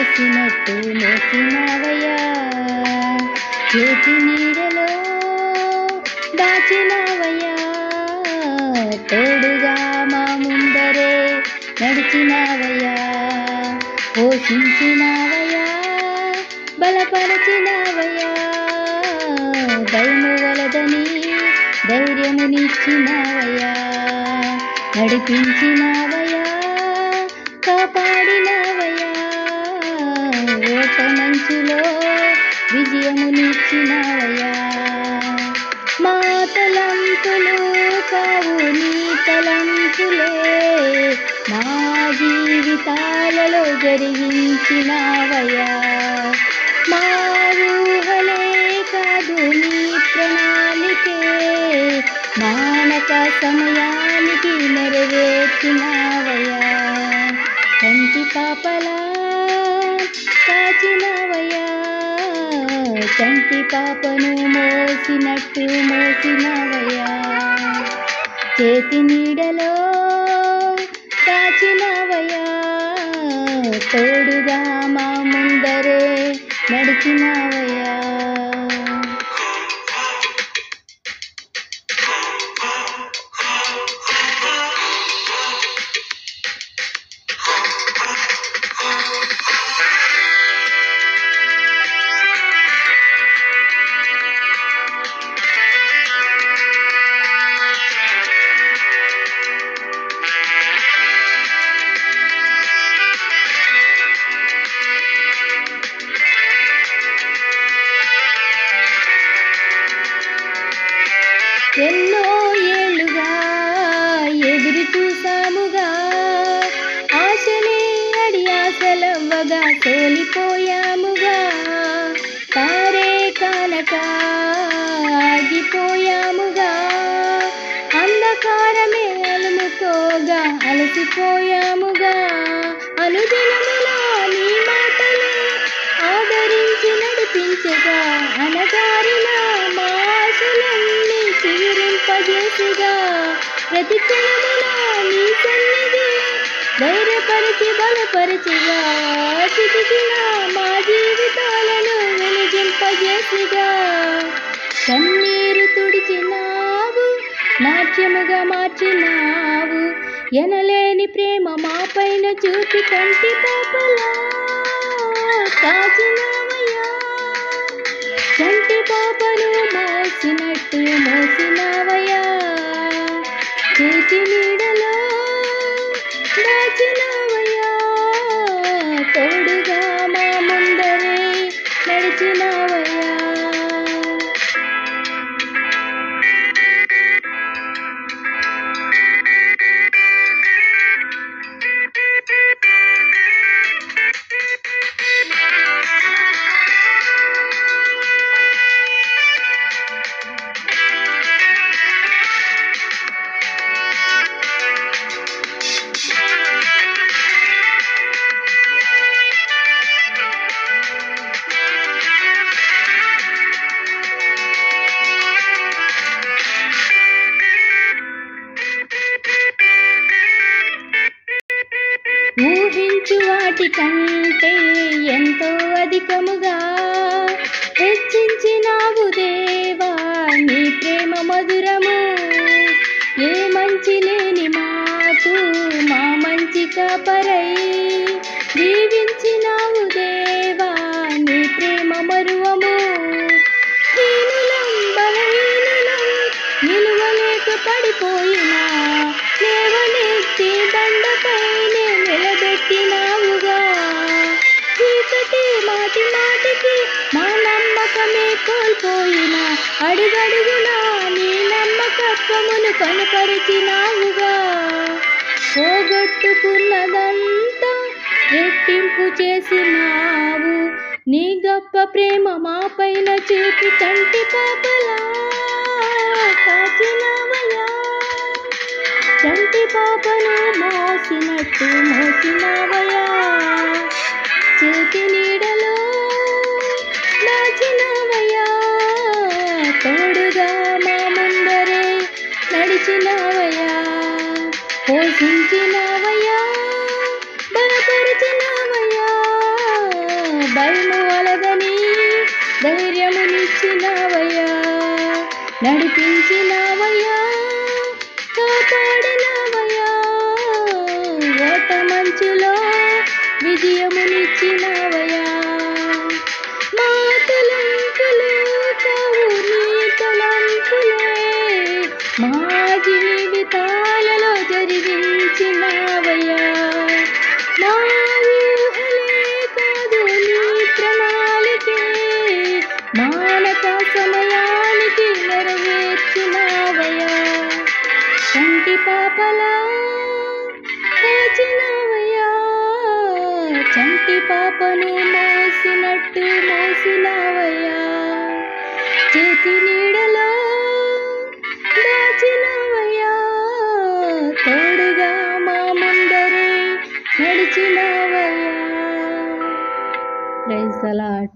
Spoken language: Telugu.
మోసినట్టు మోసినావయ్యా, చేతి నీడలో దాచినావయ్యా, తోడుగా మా ముందరే నడిచినావయ్యా, పోషించినావయ్యా, బలపరచినావయ్యా, భయము వలదని ధైర్యమునిచ్చినావయ్యా, నడిపించినావయ్యా, కాపాడినావయ్యా, ఓట మంచులో విజయమునిచ్చినావయ్యా, మా తలంపులు కావు నీ తలంపులే మా జీవితాలలో జరిగించినావయ్యా, మా ఊహలే కాదు నీ ప్రణాళికే మానక సమయానికి నెరవేర్చినావయ్యా, కంటి పాపలా కాచినావయ్యా, కంటి పాపను మోసినట్టు మోసినావయ్యా, చేతి నీడలో కాచినావయ్యా, తోడుగా మా ముందరే నడిచినావయ్యా. ఎన్నో ఏళ్ళుగా ఎదురు చూసాముగా, ఆశలే అడి ఆశలవ్వగా సోలిపోయాముగా, తారే కానక ఆగిపోయాముగా, అంధకారమే అలుముకోగా అలసిపోయాముగా, అనుదినములో నీ మాటలే ఆదరించి నడిపించగా, అనగారిన మా ఆశలన్నీ చిగురింపజేసిగా, ప్రతి క్షణములో నీ సన్నిధి ధైర్యపరిచి బలపరిచిగా, చితికిన మా జీవితాలను వెలిగింపజేసిగా, కన్నీరు తుడిచినావు నాట్యముగా మార్చినావు, ఎనలేని ప్రేమ మా పైన చూపి కంటి పాపలా కాచినావయ్యా, కంటి పాపను మోసినట్టు మోసినావయ్యా, చేతి నీడలో దాచినావయ్యా, తోడుగా మా ముందరే నడిచినావయ్యా. ఊహించు వాటి కంటే ఎంతో అధికముగా హెచ్చించినావు దేవా నీ ప్రేమ మధురము, ఏ మంచి లేని మాకు మా మంచి కాపరై దీవించినావు దేవా నీ ప్రేమ మరువము, దీనులం బలహీనులం నిలువలేక పడిపోయినా లేవనెత్తి బండపైనే నిలబెట్టినావుగా, చీకటి మాటి మాటికి మా నమ్మకమే కోల్పోయినా అడుగడుగునా నీ నమ్మకత్వమును కనుపరిచినావుగా, పోగొట్టుకున్నదంతా రెట్టింపు చేసినావు, నీ గొప్ప ప్రేమ మా పైన చూపి కంటి పాపలా కాచినావయ్యా, కంటి పాపను మోసినట్టు మోసినావయ్యా, చేతి నీడలో దాచినావయ్యా, తోడుగా మా ముందరే నడిచినావయ్యా, పోషించినావయ్యా, బలపరిచినావయ్యా, భయము వలదని ధైర్యమునిచ్చినావయ్యా, నడిపించినావయ్యా, కాపాడినావయ్యా, ఓట మంచులో విజయమునిచ్చినావయ్యా. మా తలంపులు కావు నీ తలంపులే, మా జీవితాలలో జరిగించినావయ్యా. మా ఊహలే కాదు నీ ప్రణాళికే, మానక సమయానికి నెరవేర్చినావయ్యా. కంటి పాపలా కాచినావయ్యా, చంటి పాపను మోసినట్టు మోసినావయ్యా. చేతి నీడలో దాచినావయ్యా, తోడుగా మా ముందరే నడిచినావయ్యా. Praise the lord.